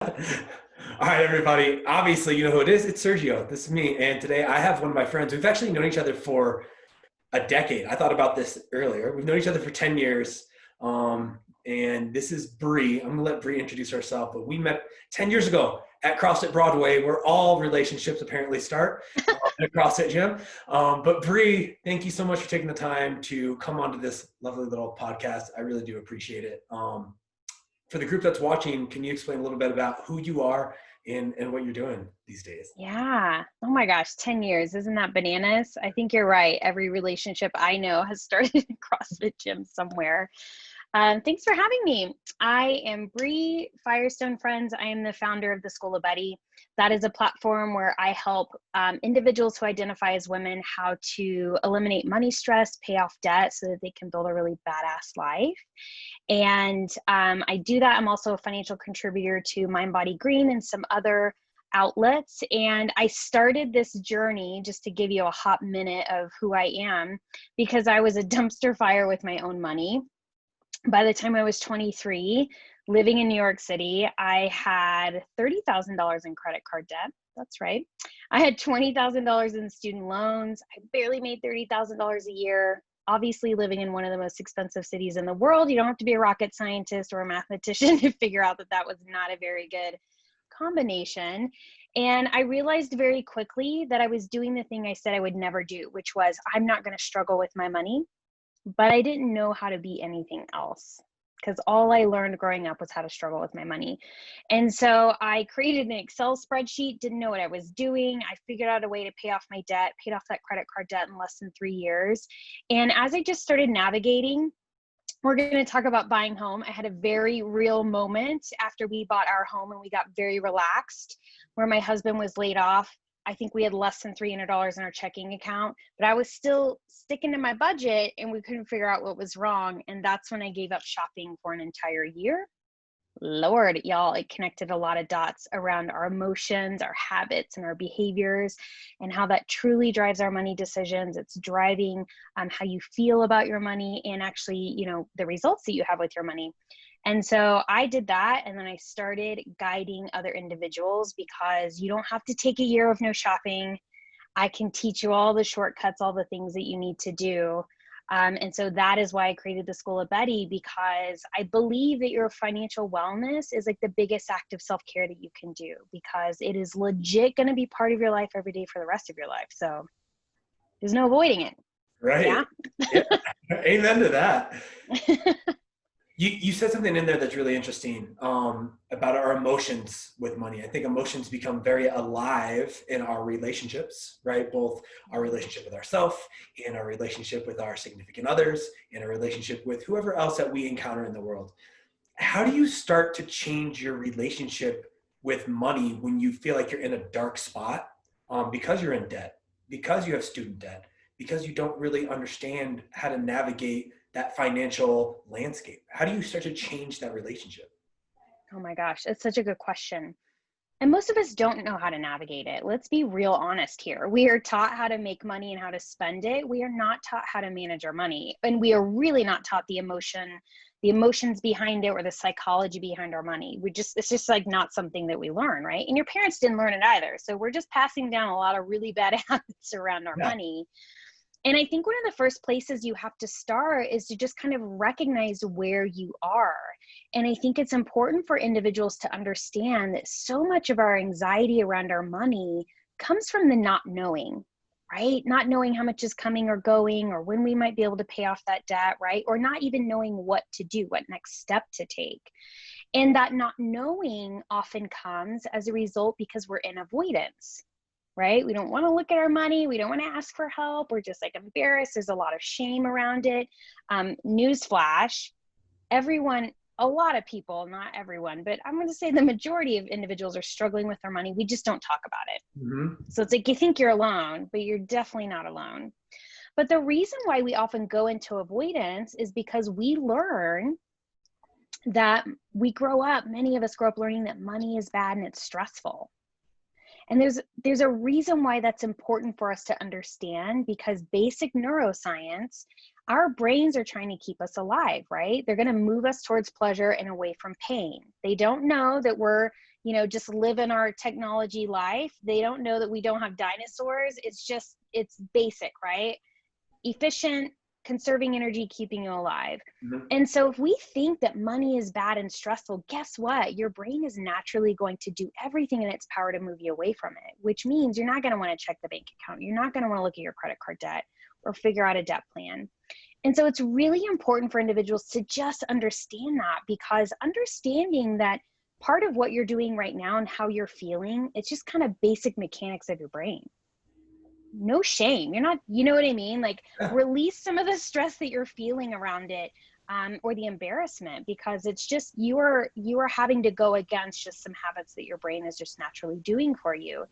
All right, everybody. Obviously, you know who it is. It's Sergio. This is me. And today I have one of my friends. We've actually known each other for a decade. I thought about this earlier. We've known each other for 10 years. And this is Bree. I'm going to let Bree introduce herself. But we met 10 years ago at CrossFit Broadway, where all relationships apparently start at a CrossFit gym. But Bree, thank you so much for taking the time to come onto this lovely little podcast. I really do appreciate it. For the group that's watching, can you explain a little bit about who you are and what you're doing these days? Yeah. Oh my gosh, 10 years. Isn't that bananas? I think you're right. Every relationship I know has started in CrossFit gym somewhere. Thanks for having me. I am Bree Firestone, friends. I am the founder of the School of Betty. That is a platform where I help individuals who identify as women how to eliminate money stress, pay off debt so that they can build a really badass life. And I do that. I'm also a financial contributor to Mind Body Green and some other outlets. And I started this journey, just to give you a hot minute of who I am, because I was a dumpster fire with my own money. By the time I was 23, living in New York City, I had $30,000 in credit card debt. That's right. I had $20,000 in student loans. I barely made $30,000 a year. Obviously, living in one of the most expensive cities in the world, you don't have to be a rocket scientist or a mathematician to figure out that that was not a very good combination. And I realized very quickly that I was doing the thing I said I would never do, which was I'm not going to struggle with my money. But I didn't know how to be anything else, because all I learned growing up was how to struggle with my money. And so I created an Excel spreadsheet, didn't know what I was doing. I figured out a way to pay off my debt, paid off that credit card debt in less than 3 years. And as I just started navigating, we're going to talk about buying home. I had a very real moment after we bought our home and we got very relaxed, where my husband was laid off. I think we had less than $300 in our checking account, but I was still sticking to my budget and we couldn't figure out what was wrong. And that's when I gave up shopping for an entire year. Lord, y'all, it connected a lot of dots around our emotions, our habits, and our behaviors, and how that truly drives our money decisions. It's driving how you feel about your money and actually, the results that you have with your money. And so I did that. And then I started guiding other individuals, because you don't have to take a year of no shopping. I can teach you all the shortcuts, all the things that you need to do. And so that is why I created the School of Betty, because I believe that your financial wellness is like the biggest act of self-care that you can do, because it is legit going to be part of your life every day for the rest of your life. So there's no avoiding it. Right. Yeah. Amen to that. You said something in there that's really interesting about our emotions with money. I think emotions become very alive in our relationships, right? Both our relationship with ourselves and our relationship with our significant others and our relationship with whoever else that we encounter in the world. How do you start to change your relationship with money when you feel like you're in a dark spot because you're in debt, because you have student debt, because you don't really understand how to navigate that financial landscape? How do you start to change that relationship? Oh my gosh, it's such a good question. And most of us don't know how to navigate it. Let's be real honest here. We are taught how to make money and how to spend it. We are not taught how to manage our money. And we are really not taught the emotions behind it, or the psychology behind our money. It's just like not something that we learn, right? And your parents didn't learn it either. So we're just passing down a lot of really bad habits around our money. And I think one of the first places you have to start is to just kind of recognize where you are. And I think it's important for individuals to understand that so much of our anxiety around our money comes from the not knowing, right? Not knowing how much is coming or going, or when we might be able to pay off that debt, right? Or not even knowing what to do, what next step to take. And that not knowing often comes as a result because we're in avoidance. Right? We don't want to look at our money. We don't want to ask for help. We're just like embarrassed. There's a lot of shame around it. Newsflash, everyone, a lot of people, not everyone, but I'm going to say the majority of individuals are struggling with their money. We just don't talk about it. Mm-hmm. So it's like you think you're alone, but you're definitely not alone. But the reason why we often go into avoidance is because we learn that many of us grow up learning that money is bad and it's stressful. And there's a reason why that's important for us to understand, because basic neuroscience, our brains are trying to keep us alive, right? They're going to move us towards pleasure and away from pain. They don't know that we're just live in our technology life. They don't know that we don't have dinosaurs. It's basic, right? Efficient, conserving energy, keeping you alive. Mm-hmm. And so if we think that money is bad and stressful, guess what? Your brain is naturally going to do everything in its power to move you away from it, which means you're not going to want to check the bank account. You're not going to want to look at your credit card debt or figure out a debt plan. And so it's really important for individuals to just understand that, because understanding that part of what you're doing right now and how you're feeling, it's just kind of basic mechanics of your brain. No shame. You're not, you know what I mean? Like, release some of the stress that you're feeling around it, or the embarrassment, because it's just, you are having to go against just some habits that your brain is just naturally doing for you.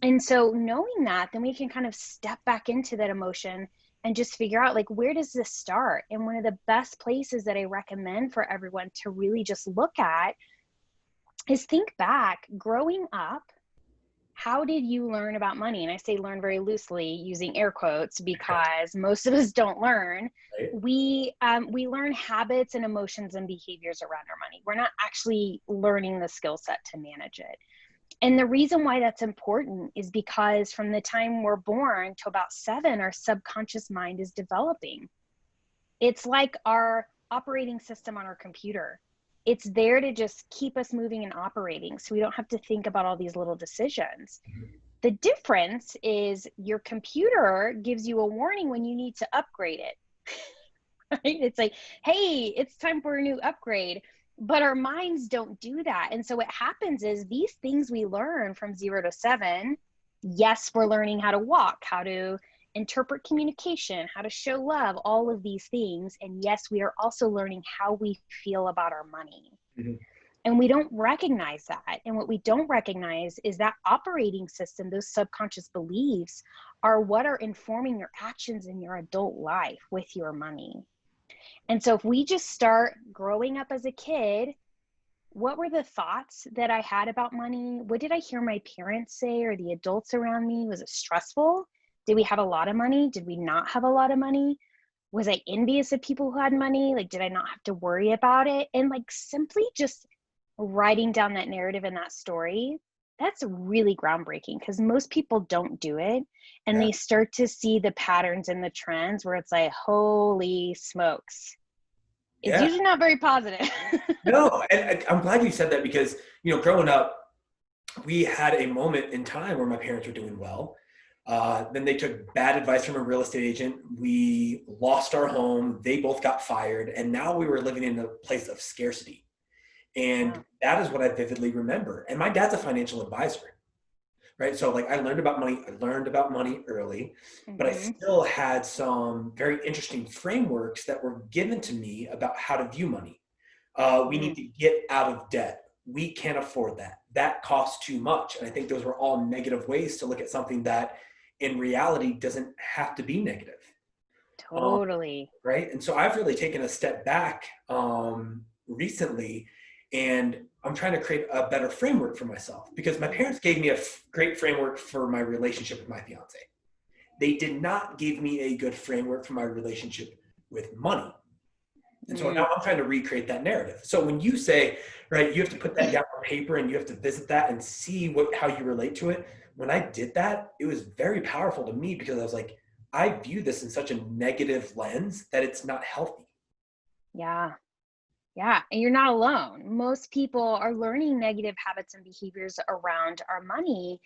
And so knowing that, then we can kind of step back into that emotion and just figure out, like, where does this start? And one of the best places that I recommend for everyone to really just look at is think back, growing up, how did you learn about money? And I say learn very loosely, using air quotes, because most of us don't learn. Right. We learn habits and emotions and behaviors around our money. We're not actually learning the skill set to manage it. And the reason why that's important is because from the time we're born to about 7, our subconscious mind is developing. It's like our operating system on our computer. It's there to just keep us moving and operating, so we don't have to think about all these little decisions. The difference is your computer gives you a warning when you need to upgrade it. Right? It's like, hey, it's time for a new upgrade. But our minds don't do that. And so what happens is, these things we learn from 0 to 7, yes, we're learning how to walk, how to interpret communication, how to show love, all of these things. And yes, we are also learning how we feel about our money. Mm-hmm. And we don't recognize that. And what we don't recognize is that operating system, those subconscious beliefs, are what are informing your actions in your adult life with your money. And so if we just start growing up as a kid, what were the thoughts that I had about money? What did I hear my parents say or the adults around me? Was it stressful? Did we have a lot of money? Did we not have a lot of money? Was I envious of people who had money? Like, did I not have to worry about it? And like, simply just writing down that narrative and that story, that's really groundbreaking, because most people don't do it. And they start to see the patterns and the trends where it's like, holy smokes. It's usually not very positive. No, and I'm glad you said that, because, growing up, we had a moment in time where my parents were doing well. Then they took bad advice from a real estate agent. We lost our home. They both got fired. And now we were living in a place of scarcity. And that is what I vividly remember. And my dad's a financial advisor, right? So like, I learned about money early, but I still had some very interesting frameworks that were given to me about how to view money. We need to get out of debt. We can't afford that. That costs too much. And I think those were all negative ways to look at something that in reality doesn't have to be negative. Totally. Right. And so I've really taken a step back recently, and I'm trying to create a better framework for myself, because my parents gave me a great framework for my relationship with my fiance. They did not give me a good framework for my relationship with money. And so now I'm trying to recreate that narrative. So when you say, right, you have to put that down on paper and you have to visit that and see how you relate to it. When I did that, it was very powerful to me, because I was like, I view this in such a negative lens that it's not healthy. Yeah. Yeah. And you're not alone. Most people are learning negative habits and behaviors around our money.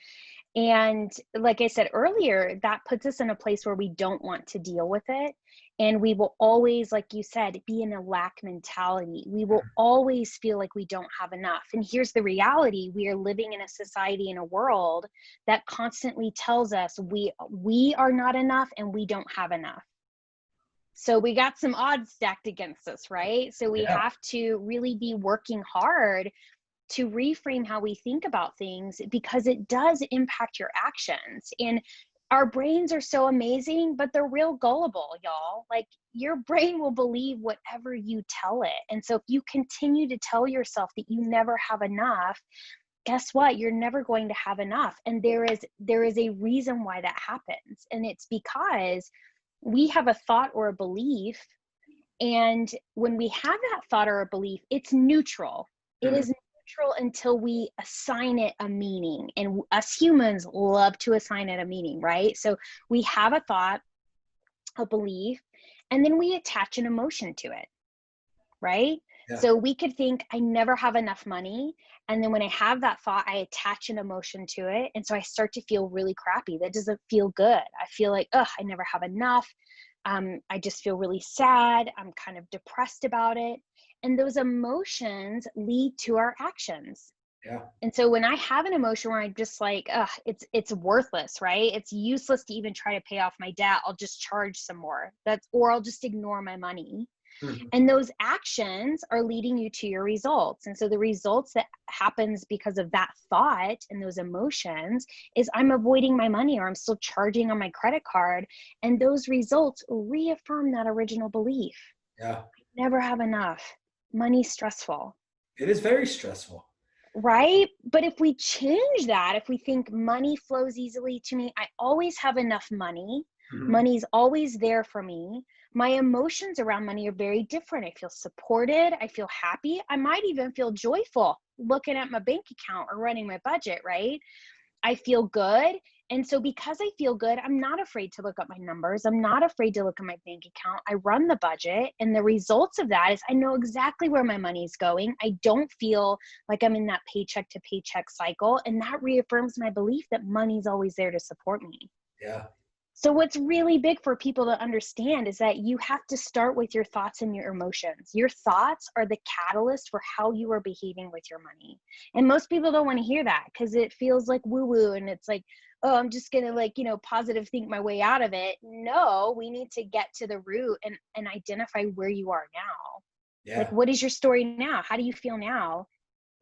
And like I said earlier, that puts us in a place where we don't want to deal with it. And we will always, like you said, be in a lack mentality. We will always feel like we don't have enough. And here's the reality. We are living in a society, in a world that constantly tells us we are not enough and we don't have enough. So we got some odds stacked against us, right? So we have to really be working hard to reframe how we think about things, because it does impact your actions. And our brains are so amazing, but they're real gullible, y'all. Like, your brain will believe whatever you tell it. And so if you continue to tell yourself that you never have enough, guess what? You're never going to have enough. And there is a reason why that happens. And it's because we have a thought or a belief. And when we have that thought or a belief, it's neutral. It is neutral until we assign it a meaning. And us humans love to assign it a meaning, right? So we have a thought, a belief, and then we attach an emotion to it, right? Yeah. So we could think, I never have enough money. And then when I have that thought, I attach an emotion to it. And so I start to feel really crappy. That doesn't feel good. I feel like, I never have enough. I just feel really sad. I'm kind of depressed about it. And those emotions lead to our actions. Yeah. And so when I have an emotion where I'm just like, it's worthless, right? It's useless to even try to pay off my debt. I'll just charge some more. Or I'll just ignore my money. Mm-hmm. And those actions are leading you to your results. And so the results that happens because of that thought and those emotions is I'm avoiding my money, or I'm still charging on my credit card. And those results reaffirm that original belief. Yeah. Never have enough. Money's stressful. It is very stressful. Right? But if we change that, if we think money flows easily to me, I always have enough money. Mm-hmm. Money's always there for me. My emotions around money are very different. I feel supported. I feel happy. I might even feel joyful looking at my bank account or running my budget, right? I feel good. And so because I feel good, I'm not afraid to look up my numbers. I'm not afraid to look at my bank account. I run the budget. And the results of that is I know exactly where my money's going. I don't feel like I'm in that paycheck to paycheck cycle. And that reaffirms my belief that money's always there to support me. Yeah. So what's really big for people to understand is that you have to start with your thoughts and your emotions. Your thoughts are the catalyst for how you are behaving with your money. And most people don't want to hear that because it feels like woo-woo and it's like, I'm just going to positive think my way out of it. No, we need to get to the root and identify where you are now. Yeah. Like, what is your story now? How do you feel now?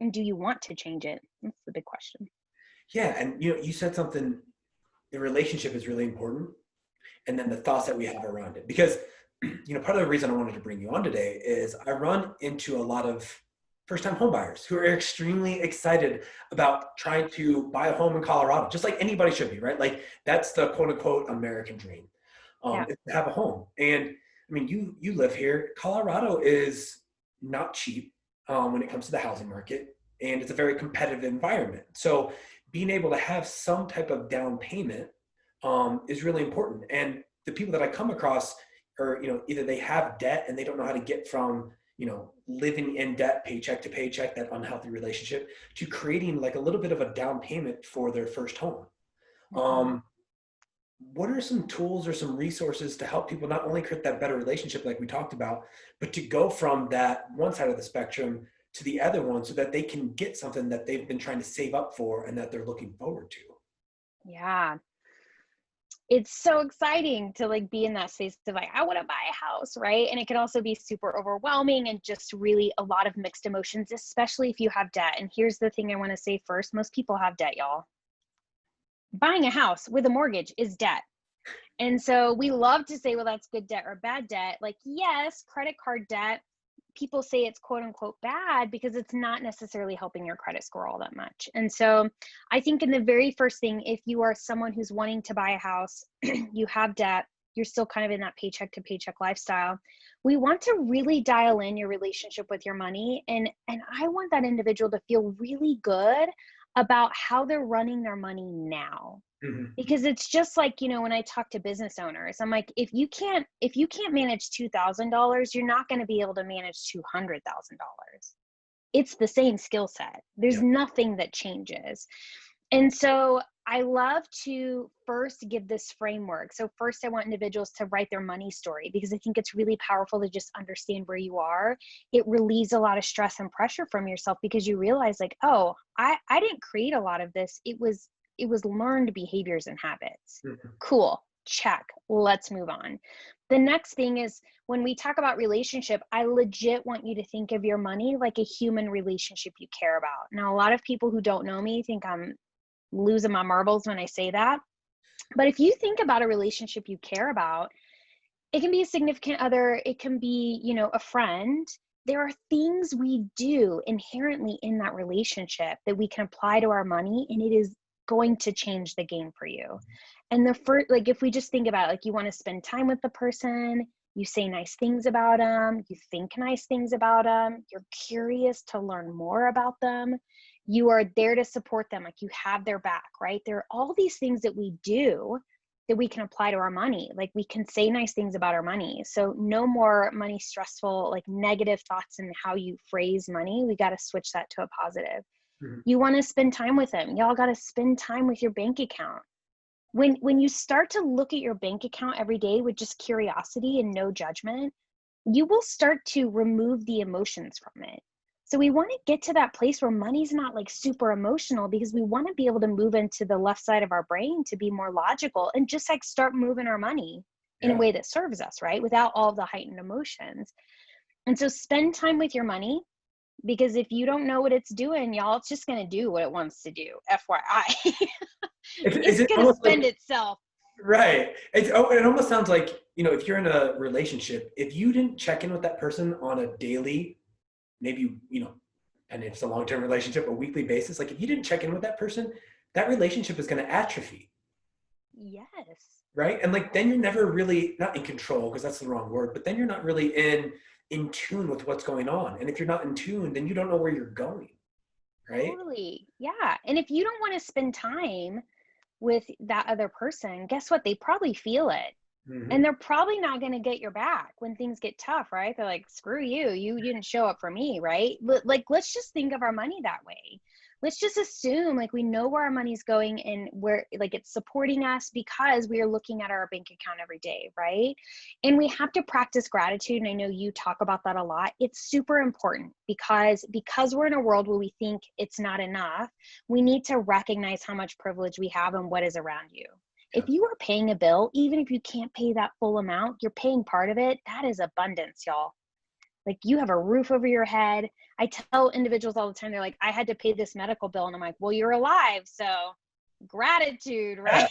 And do you want to change it? That's the big question. Yeah. And you said something, the relationship is really important. And then the thoughts that we have around it, because, part of the reason I wanted to bring you on today is I run into a lot of first-time home buyers who are extremely excited about trying to buy a home in Colorado, just like anybody should be, right? Like that's the quote unquote American dream, is to have a home. And I mean, you live here. Colorado is not cheap when it comes to the housing market, and it's a very competitive environment. So being able to have some type of down payment is really important. And the people that I come across are, either they have debt and they don't know how to get from, living in debt, paycheck to paycheck, that unhealthy relationship, to creating like a little bit of a down payment for their first home. What are some tools or some resources to help people not only create that better relationship like we talked about, but to go from that one side of the spectrum to the other one so that they can get something that they've been trying to save up for and that they're looking forward to? Yeah. It's so exciting to be in that space of I want to buy a house, right? And it can also be super overwhelming and just really a lot of mixed emotions, especially if you have debt. And here's the thing I want to say first. Most people have debt, y'all. Buying a house with a mortgage is debt. And so we love to say, well, that's good debt or bad debt. Yes, credit card debt, people say it's quote unquote bad because it's not necessarily helping your credit score all that much. And so I think in the very first thing, if you are someone who's wanting to buy a house, you have debt, you're still kind of in that paycheck to paycheck lifestyle, we want to really dial in your relationship with your money. And I want that individual to feel really good about how they're running their money now. Mm-hmm. Because it's just like, when I talk to business owners, I'm like, if you can't manage $2,000, you're not going to be able to manage $200,000. It's the same skill set. There's nothing that changes. And so I love to first give this framework. So first I want individuals to write their money story because I think it's really powerful to just understand where you are. It relieves a lot of stress and pressure from yourself because you realize I didn't create a lot of this. It was learned behaviors and habits. Mm-hmm. Cool. Check. Let's move on. The next thing is when we talk about relationship, I legit want you to think of your money like a human relationship you care about. Now, a lot of people who don't know me think I'm losing my marbles when I say that. But if you think about a relationship you care about, it can be a significant other. It can be, a friend. There are things we do inherently in that relationship that we can apply to our money, and it is going to change the game for you. And the first, if we just think about you want to spend time with the person, You say nice things about them. You think nice things about them. You're curious to learn more about them. You are there to support them. Like you have their back, right? There are all these things that we do that we can apply to our money. Like we can say nice things about our money. So no more money stressful, like negative thoughts in how you phrase money. We got to switch that to a positive. Mhm. You want to spend time with them. Y'all got to spend time with your bank account. When you start to look at your bank account every day with just curiosity and no judgment, you will start to remove the emotions from it. So we want to get to that place where money's not like super emotional, because we want to be able to move into the left side of our brain to be more logical and just like start moving our money in a Yeah. way that serves us, right? Without all the heightened emotions. And so spend time with your money, because if you don't know what it's doing, y'all, it's just going to do what it wants to do. FYI. Is It's it going to almost spend like, itself. right? It almost sounds like, if you're in a relationship, if you didn't check in with that person on a daily, maybe, and if it's a long-term relationship, a weekly basis, like if you didn't check in with that person, that relationship is going to atrophy. Yes. Right. And like, then you're never really, not in control, because that's the wrong word, but then you're not really in tune with what's going on. And if you're not in tune, then you don't know where you're going. Right. Totally. Yeah. And if you don't want to spend time with that other person, guess what? They probably feel it. Mm-hmm. And they're probably not going to get your back when things get tough, right? They're like, screw you. You didn't show up for me, right? Like, let's just think of our money that way. Let's just assume like we know where our money's going and where like it's supporting us because we are looking at our bank account every day, right? And we have to practice gratitude. And I know you talk about that a lot. It's super important because we're in a world where we think it's not enough. We need to recognize how much privilege we have and what is around you. If you are paying a bill, even if you can't pay that full amount, you're paying part of it. That is abundance, y'all. Like you have a roof over your head. I tell individuals all the time, they're like, I had to pay this medical bill. And I'm like, well, you're alive. So gratitude, right?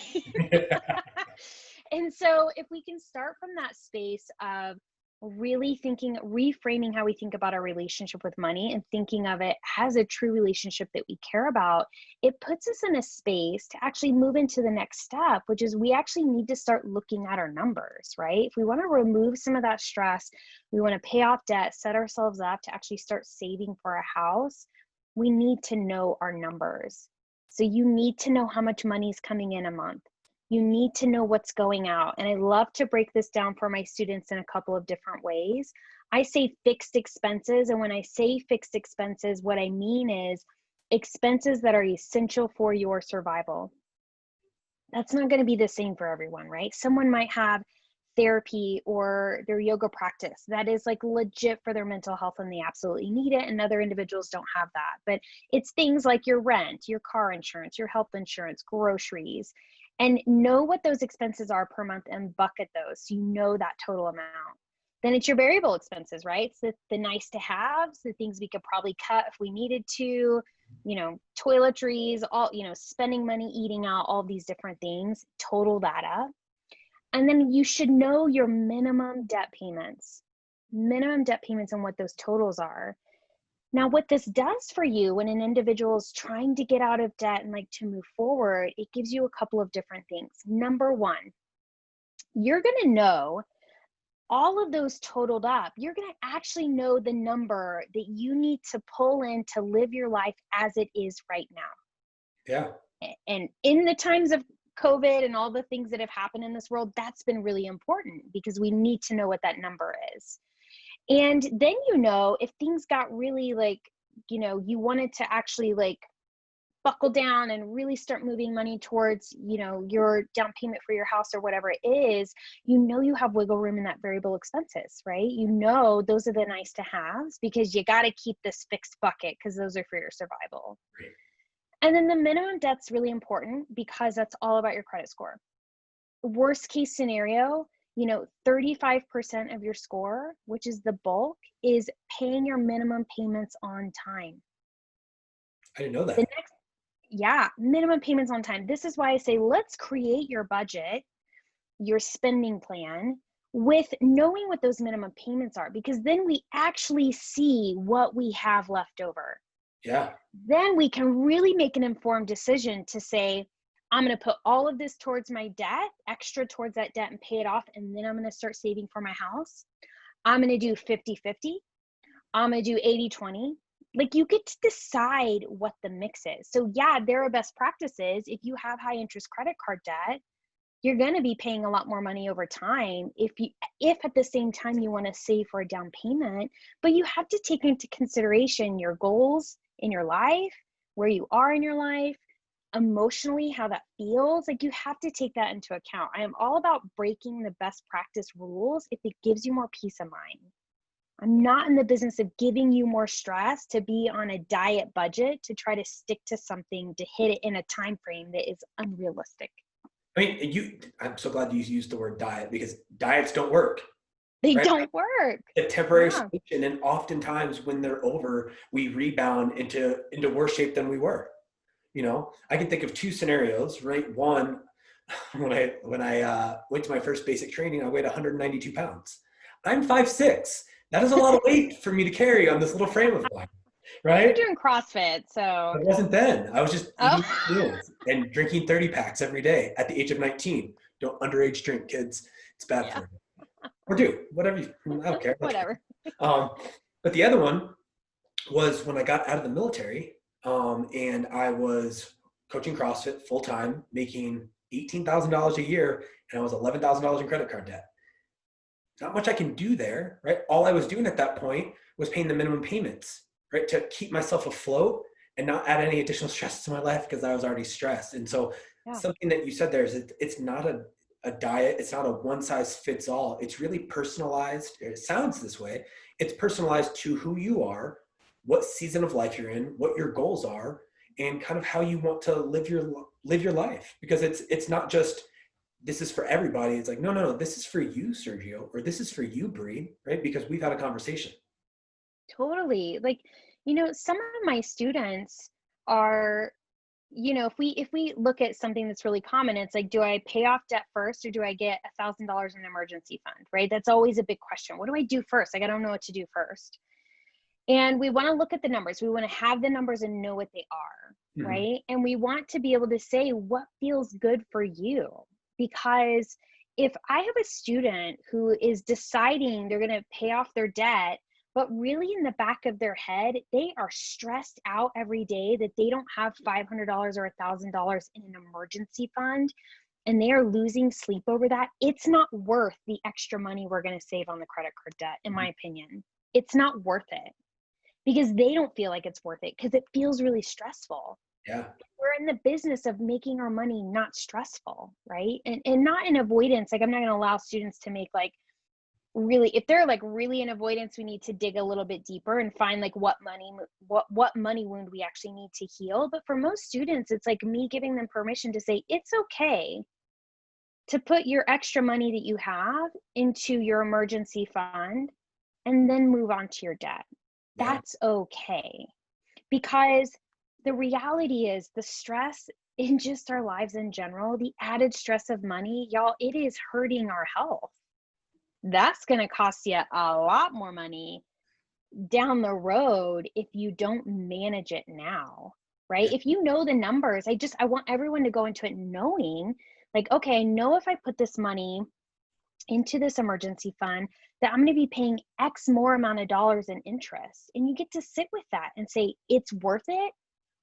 And so if we can start from that space of really thinking, reframing how we think about our relationship with money and thinking of it as a true relationship that we care about, it puts us in a space to actually move into the next step, which is we actually need to start looking at our numbers, right? If we want to remove some of that stress, we want to pay off debt, set ourselves up to actually start saving for a house, we need to know our numbers. So you need to know how much money is coming in a month. You need to know what's going out. And I love to break this down for my students in a couple of different ways. I say fixed expenses. And when I say fixed expenses, what I mean is expenses that are essential for your survival. That's not going to be the same for everyone, right? Someone might have therapy or their yoga practice that is like legit for their mental health and they absolutely need it, and other individuals don't have that. But it's things like your rent, your car insurance, your health insurance, groceries, and know what those expenses are per month and bucket those so you know that total amount. Then it's your variable expenses, right? So the nice to haves, the things we could probably cut if we needed to, toiletries, all, spending money, eating out, all these different things, total that up. And then you should know your minimum debt payments and what those totals are. Now, what this does for you when an individual is trying to get out of debt and like to move forward, it gives you a couple of different things. Number one, you're going to know all of those totaled up. You're going to actually know the number that you need to pull in to live your life as it is right now. Yeah. And in the times of COVID and all the things that have happened in this world, that's been really important because we need to know what that number is. And then, if things got really like, you wanted to actually like buckle down and really start moving money towards, your down payment for your house or whatever it is, you have wiggle room in that variable expenses, right? Those are the nice to haves because you got to keep this fixed bucket because those are for your survival. Great. And then the minimum debt's really important because that's all about your credit score. Worst case scenario, 35% of your score, which is the bulk, is paying your minimum payments on time. I didn't know that. Minimum payments on time. This is why I say, let's create your budget, your spending plan with knowing what those minimum payments are, because then we actually see what we have left over. Yeah. Then we can really make an informed decision to say, I'm going to put all of this towards my debt, extra towards that debt, and pay it off. And then I'm going to start saving for my house. I'm going to do 50-50. I'm going to do 80-20. Like, you get to decide what the mix is. So yeah, there are best practices. If you have high interest credit card debt, you're going to be paying a lot more money over time if at the same time you want to save for a down payment. But you have to take into consideration your goals in your life, where you are in your life, emotionally, how that feels. Like, you have to take that into account. I am all about breaking the best practice rules if it gives you more peace of mind. I'm not in the business of giving you more stress to be on a diet budget to try to stick to something to hit it in a time frame that is unrealistic. I mean, I'm so glad you used the word diet, because diets don't work. They right? don't work. A temporary solution, and oftentimes when they're over, we rebound into worse shape than we were. I can think of two scenarios, right? One, when I went to my first basic training, I weighed 192 pounds. I'm 5'6". That is a lot of weight for me to carry on this little frame of mine, right? You're doing CrossFit, so. I wasn't then. I was just eating meals and drinking 30 packs every day at the age of 19. Don't underage drink, kids. It's bad for you. Or do, whatever I don't care. Whatever. But the other one was when I got out of the military, and I was coaching CrossFit full time, making $18,000 a year, and I was $11,000 in credit card debt. Not much I can do there, right? All I was doing at that point was paying the minimum payments, right? To keep myself afloat and not add any additional stress to my life, because I was already stressed. And so something that you said there is it's not a diet. It's not a one size fits all. It's really personalized. It sounds this way. It's personalized to who you are, what season of life you're in, what your goals are, and kind of how you want to live your life. Because it's not just, this is for everybody. It's like, no, this is for you, Sergio, or this is for you, Bree, right? Because we've had a conversation. Totally. Like, some of my students are, if we look at something that's really common, it's like, do I pay off debt first, or do I get $1,000 in an emergency fund, right? That's always a big question. What do I do first? Like, I don't know what to do first. And we want to look at the numbers. We want to have the numbers and know what they are, right? And we want to be able to say what feels good for you. Because if I have a student who is deciding they're going to pay off their debt, but really in the back of their head, they are stressed out every day that they don't have $500 or $1,000 in an emergency fund, and they are losing sleep over that, it's not worth the extra money we're going to save on the credit card debt, in my opinion. It's not worth it, because they don't feel like it's worth it, because it feels really stressful. Yeah. We're in the business of making our money not stressful, right? And not in avoidance. Like, I'm not going to allow students to make really, if they're really in avoidance, we need to dig a little bit deeper and find what money wound we actually need to heal. But for most students, it's like me giving them permission to say, it's okay to put your extra money that you have into your emergency fund and then move on to your debt. That's okay. Because the reality is, the stress in just our lives in general, the added stress of money, y'all, it is hurting our health. That's going to cost you a lot more money down the road if you don't manage it now, right? If you know the numbers, I want everyone to go into it knowing, okay, I know if I put this money into this emergency fund that I'm going to be paying X more amount of dollars in interest. And you get to sit with that and say, it's worth it,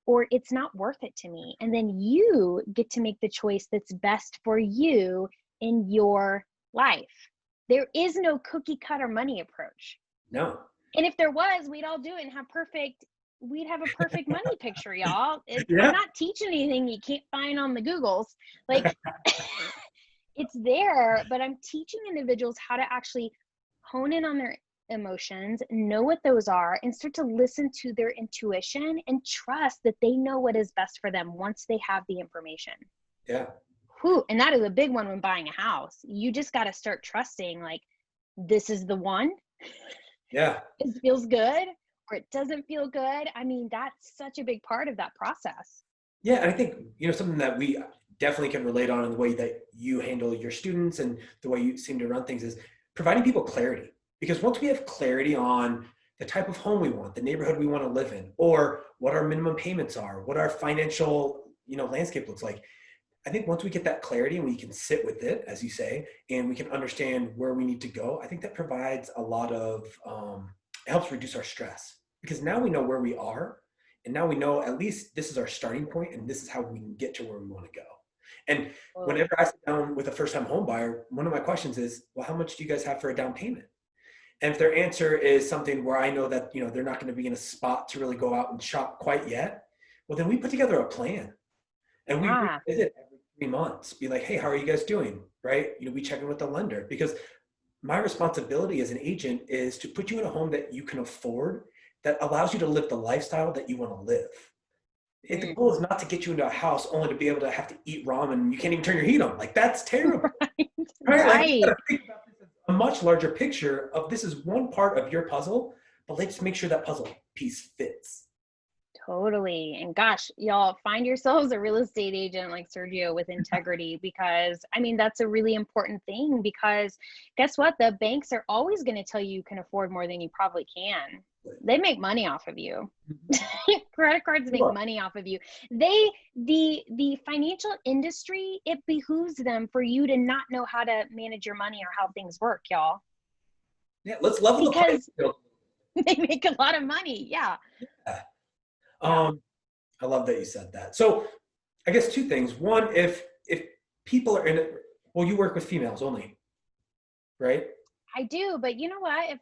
or it's not worth it to me. And then you get to make the choice that's best for you in your life. There is no cookie cutter money approach. No. And if there was, we'd all do it and we'd have a perfect money picture, y'all. I'm not teaching anything you can't find on the Googles. It's there, but I'm teaching individuals how to actually hone in on their emotions, know what those are, and start to listen to their intuition and trust that they know what is best for them once they have the information. Yeah. Whew, and that is a big one when buying a house. You just got to start trusting, this is the one. Yeah. It feels good, or it doesn't feel good. I mean, that's such a big part of that process. Yeah. And I think, something that we definitely can relate on in the way that you handle your students and the way you seem to run things is providing people clarity. Because once we have clarity on the type of home we want, the neighborhood we want to live in, or what our minimum payments are, what our financial, landscape looks like, I think once we get that clarity and we can sit with it, as you say, and we can understand where we need to go, I think that provides a lot of, it helps reduce our stress, because now we know where we are, and now we know at least this is our starting point and this is how we can get to where we want to go. And Totally. whenever I sit down with a first-time home buyer, one of my questions is, well, how much do you guys have for a down payment? And if their answer is something where I know that, they're not going to be in a spot to really go out and shop quite yet, well, then we put together a plan, and we Yeah. revisit every 3 months, be like, hey, how are you guys doing? Right? We check in with the lender, because my responsibility as an agent is to put you in a home that you can afford, that allows you to live the lifestyle that you want to live. If the goal is not to get you into a house only to be able to have to eat ramen and you can't even turn your heat on, like, that's terrible. Right? Like, you gotta think about this as a much larger picture of, this is one part of your puzzle, but let's make sure that puzzle piece fits. Totally. And gosh, y'all, find yourselves a real estate agent like Sergio with integrity, because I mean, that's a really important thing, because guess what? The banks are always going to tell you can afford more than you probably can. They make money off of you. Credit cards make money off of you. The financial industry, it behooves them for you to not know how to manage your money or how things work, y'all. Yeah, let's level the playing field. They make a lot of money. Yeah. I love that you said that. So I guess two things. One, if people are in it, well, you work with females only, right? I do, but you know what?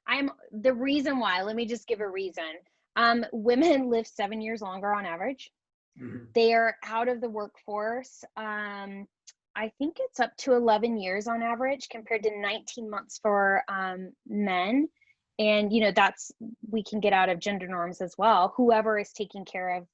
I'm the reason why, let me just give a reason. Women live 7 years longer on average. Mm-hmm. They are out of the workforce. I think it's up to 11 years on average, compared to 19 months for men. And, we can get out of gender norms as well. Whoever is taking care of,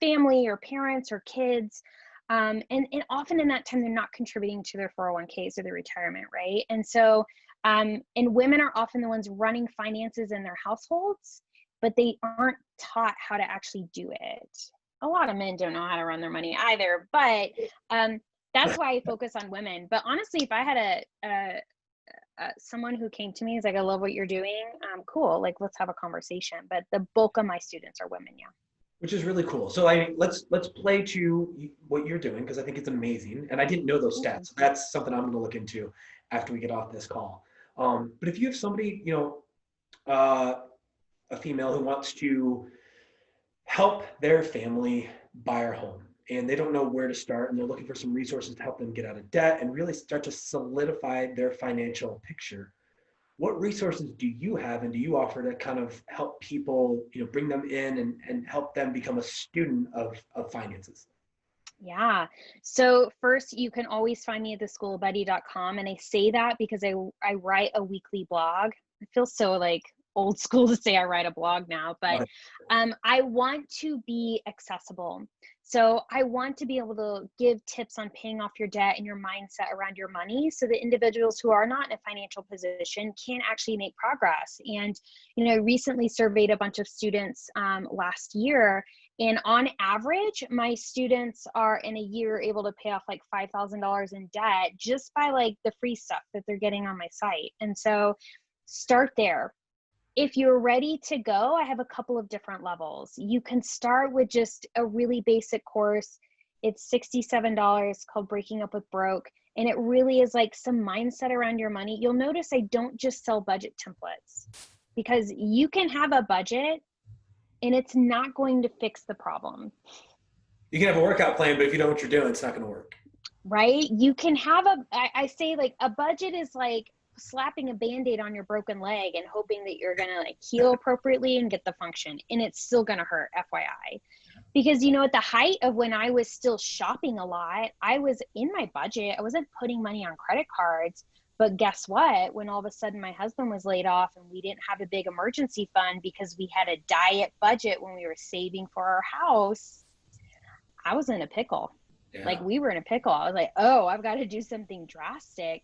family or parents or kids. And often in that time, they're not contributing to their 401ks or their retirement, right? And so, and women are often the ones running finances in their households, but they aren't taught how to actually do it. A lot of men don't know how to run their money either, but that's why I focus on women. But honestly, if I had someone who came to me is like, I love what you're doing, cool, like, let's have a conversation. But the bulk of my students are women. Yeah. Which is really cool. So let's play to what you're doing, because I think it's amazing. And I didn't know those stats. So that's something I'm going to look into after we get off this call. But if you have somebody, a female who wants to help their family buy a home, and they don't know where to start, and they're looking for some resources to help them get out of debt and really start to solidify their financial picture, what resources do you have and do you offer to kind of help people, bring them in and help them become a student of finances? Yeah. So first, you can always find me at theschoolofbuddy.com. And I say that because I write a weekly blog. It feels so like old school to say I write a blog now, but I want to be accessible. So I want to be able to give tips on paying off your debt and your mindset around your money, so that individuals who are not in a financial position can actually make progress. And, I recently surveyed a bunch of students last year, and on average, my students are in a year able to pay off like $5,000 in debt just by like the free stuff that they're getting on my site. And so start there. If you're ready to go, I have a couple of different levels. You can start with just a really basic course. It's $67 called Breaking Up with Broke. And it really is like some mindset around your money. You'll notice I don't just sell budget templates, because you can have a budget and it's not going to fix the problem. You can have a workout plan, but if you know what you're doing, it's not going to work. Right? You can have I say like a budget is like slapping a Band-Aid on your broken leg and hoping that you're going to like heal appropriately and get the function, and it's still going to hurt, FYI. Because, at the height of when I was still shopping a lot, I was in my budget. I wasn't putting money on credit cards. But guess what? When all of a sudden my husband was laid off and we didn't have a big emergency fund because we had a diet budget when we were saving for our house, I was in a pickle. Yeah. Like, we were in a pickle. I was like, oh, I've got to do something drastic.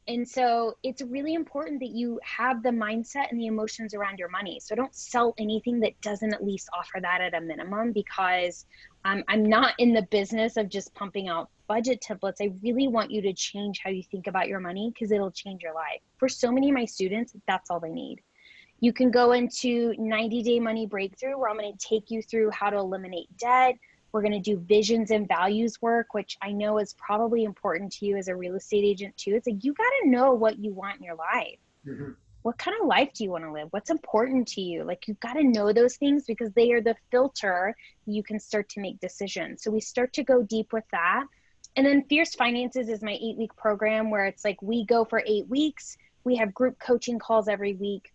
And so it's really important that you have the mindset and the emotions around your money. So don't sell anything that doesn't at least offer that at a minimum, because I'm not in the business of just pumping out budget templates. I really want you to change how you think about your money, because it'll change your life. For so many of my students, that's all they need. You can go into 90-day money breakthrough, where I'm going to take you through how to eliminate debt, We're going to do visions and values work, which I know is probably important to you as a real estate agent too. It's like, you got to know what you want in your life. Mm-hmm. What kind of life do you want to live? What's important to you? Like, you've got to know those things because they are the filter you can start to make decisions. So we start to go deep with that. And then Fierce Finances is my 8-week program where it's like, we go for 8 weeks. We have group coaching calls every week.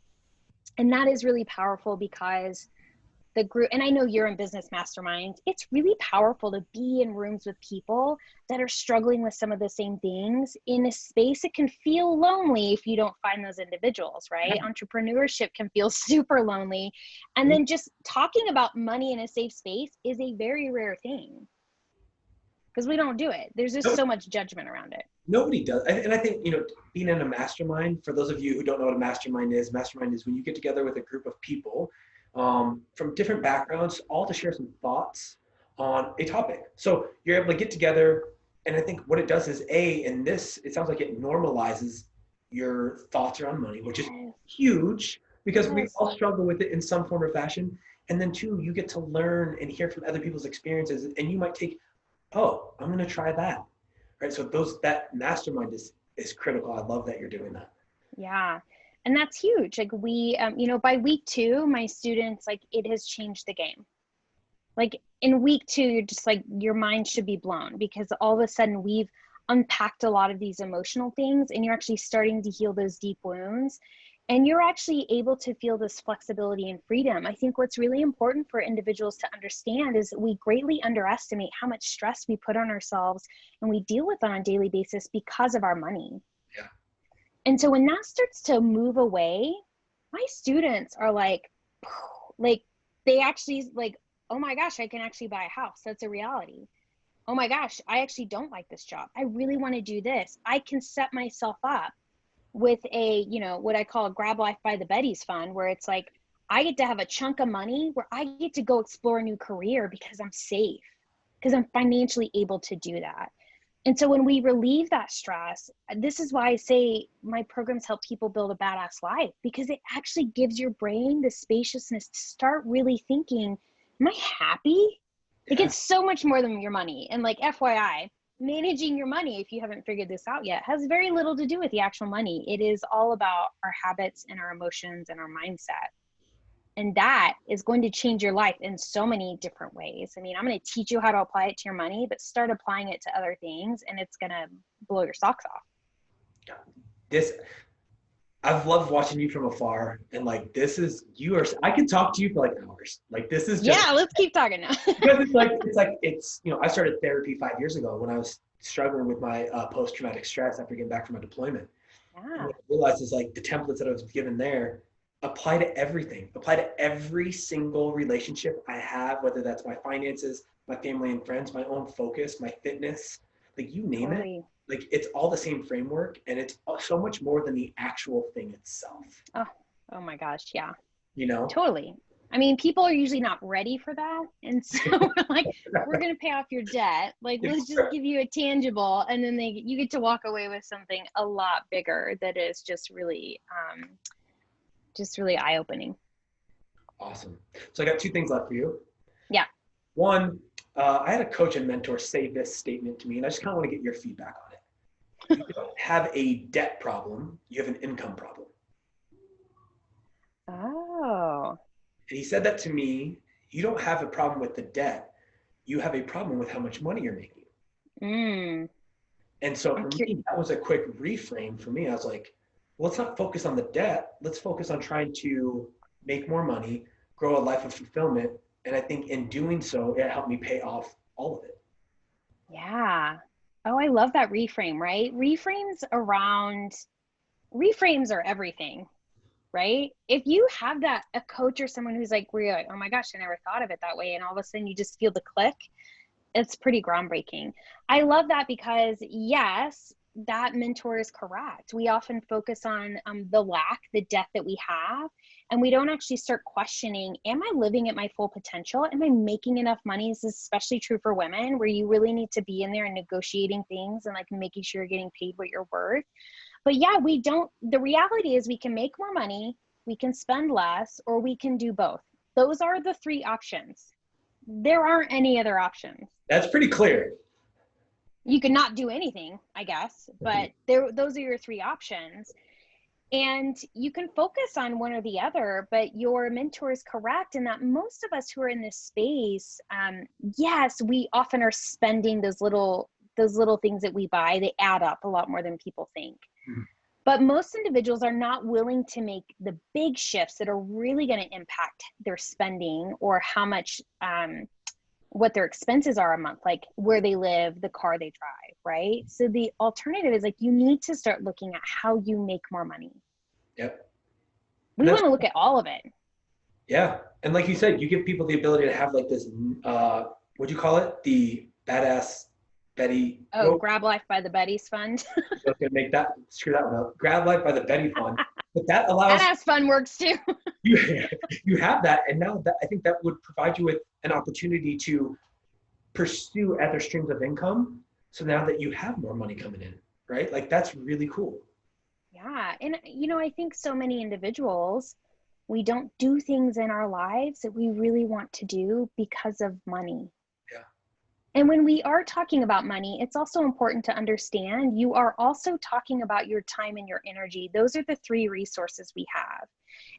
And that is really powerful because the group, and I know you're in business masterminds, it's really powerful to be in rooms with people that are struggling with some of the same things in a space. It can feel lonely if you don't find those individuals, right? Yeah. Entrepreneurship can feel super lonely. And then just talking about money in a safe space is a very rare thing because we don't do it. There's just so much judgment around it. Nobody does. And I think, being in a mastermind, for those of you who don't know what a mastermind is when you get together with a group of people from different backgrounds, all to share some thoughts on a topic. So you're able to get together, and I think what it does is it sounds like it normalizes your thoughts around money, which is huge because we all struggle with it in some form or fashion. And then 2, you get to learn and hear from other people's experiences, and you might take, oh, I'm going to try that. Right. So that mastermind is critical. I love that you're doing that. Yeah. And that's huge. Like we, by week 2, my students, like, it has changed the game. Like in week 2, you're just like, your mind should be blown because all of a sudden we've unpacked a lot of these emotional things and you're actually starting to heal those deep wounds. And you're actually able to feel this flexibility and freedom. I think what's really important for individuals to understand is that we greatly underestimate how much stress we put on ourselves and we deal with on a daily basis because of our money. Yeah. And so when that starts to move away, my students are like they actually like, oh my gosh, I can actually buy a house. That's a reality. Oh my gosh, I actually don't like this job. I really want to do this. I can set myself up with a, what I call a grab life by the Betty's fund, where it's like, I get to have a chunk of money where I get to go explore a new career because I'm safe, because I'm financially able to do that. And so when we relieve that stress, this is why I say my programs help people build a badass life, because it actually gives your brain the spaciousness to start really thinking, am I happy? Like, it's so much more than your money. And like, FYI, managing your money, if you haven't figured this out yet, has very little to do with the actual money. It is all about our habits and our emotions and our mindset. And that is going to change your life in so many different ways. I mean, I'm going to teach you how to apply it to your money, but start applying it to other things and it's going to blow your socks off. I've loved watching you from afar, and like, I can talk to you for like hours. Like, this is just, let's keep talking now. because it's I started therapy 5 years ago when I was struggling with my post-traumatic stress after getting back from a deployment. Yeah. And what I realized is like the templates that I was given there apply to everything, apply to every single relationship I have, whether that's my finances, my family and friends, my own focus, my fitness, like you name it. Like, it's all the same framework, and it's so much more than the actual thing itself. Oh my gosh. Yeah. Totally. I mean, people are usually not ready for that. And so we're like, we're going to pay off your debt. Like, let's just give you a tangible. And then you get to walk away with something a lot bigger that is just really eye-opening. Awesome. So I got 2 things left for you. Yeah. One, I had a coach and mentor say this statement to me, and I just kind of want to get your feedback on it. You don't have a debt problem, you have an income problem. Oh. And he said that to me, you don't have a problem with the debt, you have a problem with how much money you're making. And so for me, that was a quick reframe for me. I was like, well, let's not focus on the debt. Let's focus on trying to make more money, grow a life of fulfillment. And I think in doing so, it helped me pay off all of it. Yeah. Oh, I love that reframe, right? Reframes are everything, right? If you have a coach or someone who's like, where you're like, oh my gosh, I never thought of it that way. And all of a sudden you just feel the click. It's pretty groundbreaking. I love that because yes, that mentor is correct. We often focus on the debt that we have, and we don't actually start questioning, am I living at my full potential? Am I making enough money? This is especially true for women, where you really need to be in there and negotiating things and like making sure you're getting paid what you're worth. But yeah, the reality is we can make more money, we can spend less, or we can do both. Those are the 3 options. there aren't any other options. That's pretty clear. You could not do anything, I guess, but those are your three options. And you can focus on one or the other, but your mentor is correct in that most of us who are in this space, yes, we often are spending those little things that we buy. They add up a lot more than people think. But most individuals are not willing to make the big shifts that are really going to impact their spending or how much, what their expenses are a month, like where they live, the car they drive, right? So the alternative is like, you need to start looking at how you make more money. Yep. We want to look at all of it. Yeah. And like you said, you give people the ability to have like this, what'd you call it? The badass Betty. Oh, Grab Life by the Betty's Fund. I was going to screw that one up. Grab Life by the Betty Fund. But that allows. Badass Fund works too. you have that. And now that I think that would provide you with an opportunity to pursue other streams of income. So now that you have more money coming in, right? Like that's really cool. Yeah. And, I think so many individuals, we don't do things in our lives that we really want to do because of money. Yeah. And when we are talking about money, it's also important to understand you are also talking about your time and your energy. Those are the three resources we have.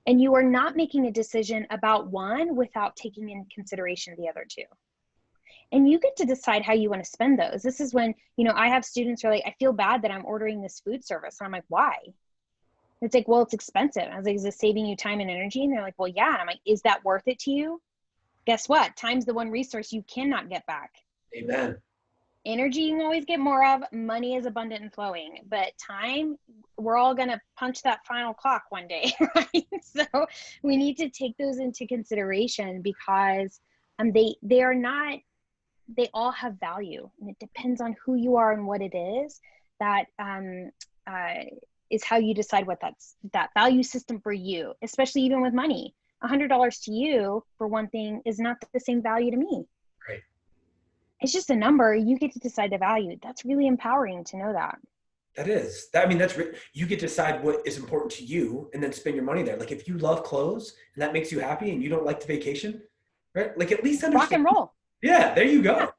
And you are not making a decision about one without taking in consideration the other two. And you get to decide how you want to spend those. This is when, I have students who are like, I feel bad that I'm ordering this food service. And I'm like, why? It's like, well, it's expensive. I was like, is it saving you time and energy? And they're like, well, yeah. And I'm like, is that worth it to you? Guess what? Time's the one resource you cannot get back. Amen. Energy you can always get more of. Money is abundant and flowing. But time, we're all going to punch that final clock one day, right? So we need to take those into consideration because they are not, they all have value, and it depends on who you are and what it is that is how you decide what that value system for you, especially even with money. $100 to you for one thing is not the same value to me. Right. It's just a number. You get to decide the value. That's really empowering to know that. That is. You get to decide what is important to you and then spend your money there. Like if you love clothes and that makes you happy and you don't like to vacation, right? Like at least understand. Rock and roll. Yeah, there you go.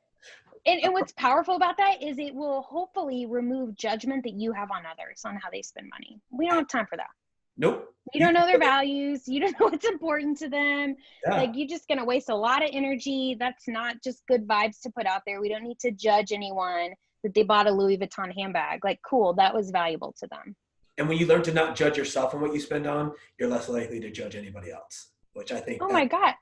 Yeah. And what's powerful about that is it will hopefully remove judgment that you have on others on how they spend money. We don't have time for that. Nope. You don't know their values. You don't know what's important to them. Yeah. Like you're just going to waste a lot of energy. That's not just good vibes to put out there. We don't need to judge anyone that they bought a Louis Vuitton handbag. Like, cool, that was valuable to them. And when you learn to not judge yourself on what you spend on, you're less likely to judge anybody else, which I think. Oh my God.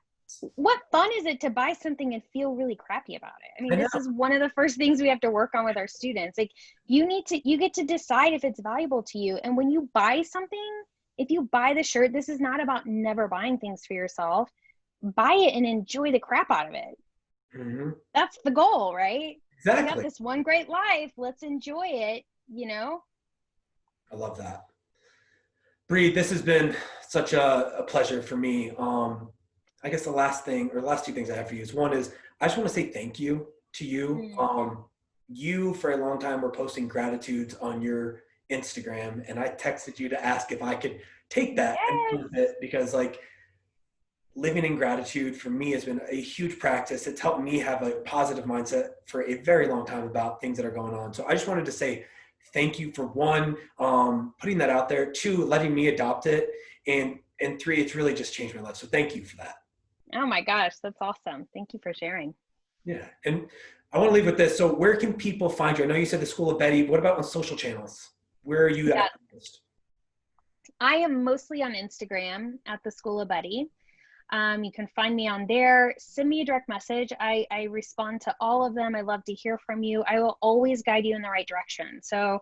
What fun is it to buy something and feel really crappy about it? I mean, this is one of the first things we have to work on with our students. Like you get to decide if it's valuable to you. And when you buy something, if you buy the shirt, this is not about never buying things for yourself. Buy it and enjoy the crap out of it. Mm-hmm. That's the goal, right? Exactly. We got this one great life. Let's enjoy it, I love that. Bree, this has been such a pleasure for me. I guess the last two things I have for you is one is I just want to say thank you to you. Mm-hmm. You for a long time were posting gratitudes on your Instagram, and I texted you to ask if I could take that and use it because like living in gratitude for me has been a huge practice. It's helped me have a positive mindset for a very long time about things that are going on. So I just wanted to say thank you for one, putting that out there, two, letting me adopt it, and three, it's really just changed my life. So thank you for that. Oh my gosh, that's awesome. Thank you for sharing. Yeah. And I want to leave with this. So where can people find you? I know you said the School of Betty. What about on social channels? Where are you at? I am mostly on Instagram at the School of Betty. You can find me on there. Send me a direct message. I respond to all of them. I love to hear from you. I will always guide you in the right direction. So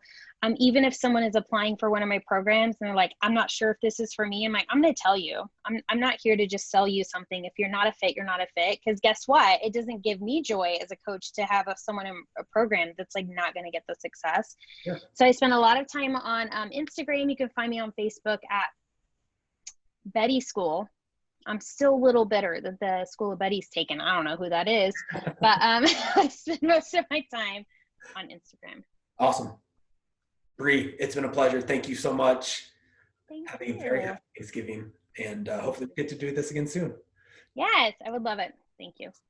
even if someone is applying for one of my programs and they're like, I'm not sure if this is for me, I'm like, I'm going to tell you. I'm not here to just sell you something. If you're not a fit, you're not a fit. Because guess what? It doesn't give me joy as a coach to have someone in a program that's like not going to get the success. Yeah. So I spend a lot of time on Instagram. You can find me on Facebook at Betty School. I'm still a little bitter that the School of Betty's taken. I don't know who that is, but I spend most of my time on Instagram. Awesome. Bree, it's been a pleasure. Thank you so much. Have a very happy Thanksgiving, and hopefully we get to do this again soon. Yes, I would love it. Thank you.